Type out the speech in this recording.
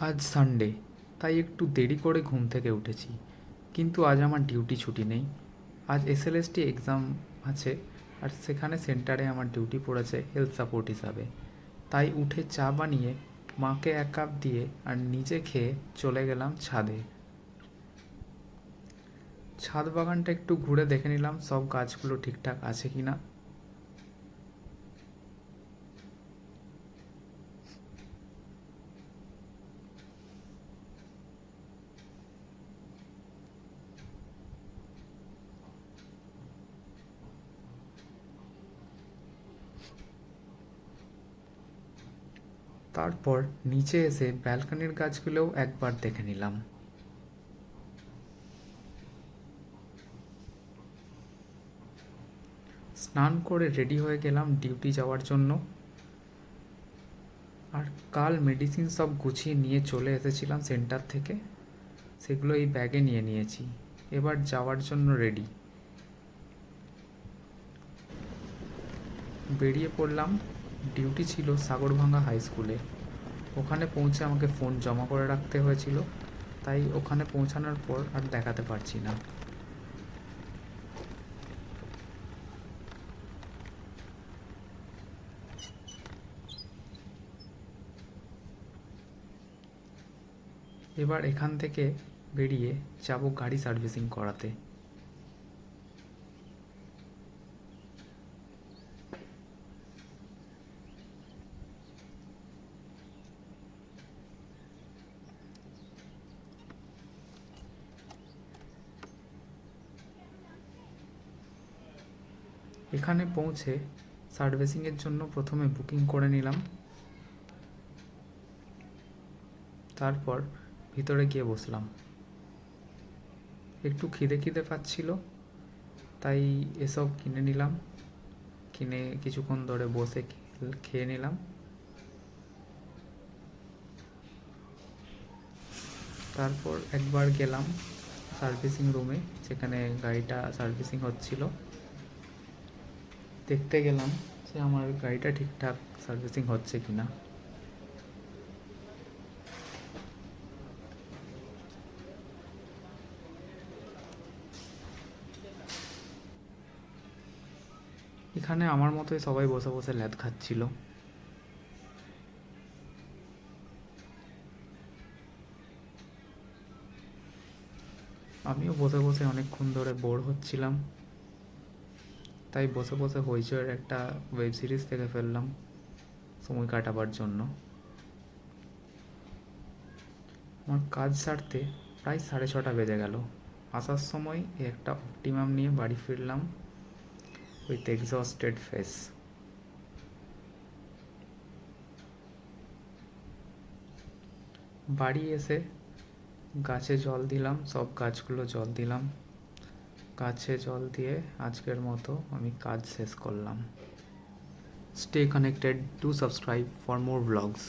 আজ সানডে, তাই একটু দেরি করে ঘুম থেকে উঠেছি। কিন্তু আজ আমার ডিউটি ছুটি নেই। আজ এসএলএসটি এক্সাম আছে, আর সেখানে সেন্টারে আমার ডিউটি পড়েছে হেলথ সাপোর্ট হিসাবে। তাই উঠে চা বানিয়ে মাকে এক কাপ দিয়ে আর নিজে খেয়ে চলে গেলাম ছাদে। ছাদ বাগানটা একটু ঘুরে দেখে নিলাম সব গাছগুলো ঠিকঠাক আছে কি না। তারপর নিচে এসে ব্যালকনির গাছগুলোও একবার দেখে নিলাম। স্নান করে রেডি হয়ে গেলাম ডিউটি যাওয়ার জন্য। আর কাল মেডিসিন সব গুছিয়ে নিয়ে চলে এসেছিলাম সেন্টার থেকে, সেগুলো এই ব্যাগে নিয়ে নিয়েছি। এবার যাওয়ার জন্য রেডি। বেরিয়ে পড়লাম। ডিউটি ছিল সাগরভাঙ্গা হাই স্কুলে। ওখানে পৌঁছে আমাকে ফোন জমা করে রাখতে হয়েছিল, তাই ওখানে পৌঁছানোর পর আর দেখাতে পারছি না। এবার এখান থেকে বেরিয়ে যাব গাড়ি সার্ভিসিং করাতে। এখানে পৌঁছে সার্ভিসিংয়ের জন্য প্রথমে বুকিং করে নিলাম। তারপর ভিতরে গিয়ে বসলাম। একটু খিদে খিদে পাচ্ছিল, তাই এসব কিনে নিলাম। কিনে কিছুক্ষণ ধরে বসে খেয়ে নিলাম। তারপর একবার গেলাম সার্ভিসিং রুমে, যেখানে গাড়িটা সার্ভিসিং হচ্ছিল। দেখতে গেলাম যে আমার গাড়িটা ঠিকঠাক সার্ভিসিং হচ্ছে কি না। এখানে আমার মতোই সবাই বসে বসে ল্যাদ খাচ্ছিল। আমিও বসে বসে অনেকক্ষণ ধরে বোর হচ্ছিলাম, তাই বসে বসে হইচয়ের একটা ওয়েব সিরিজ দেখে ফেললাম সময় কাটাবার জন্য। আমার কাজ সারতে প্রায় 6:30 বেজে গেল। আসার সময় একটা অপটিমাম নিয়ে বাড়ি ফিরলাম উইথ এক্সস্টেড ফেস। বাড়ি এসে গাছে জল দিলাম, সব গাছগুলো জল দিলাম। গাছে জল দিয়ে আজকের মতো আমি কাজ শেষ করলাম। Stay connected, do subscribe for more blogs.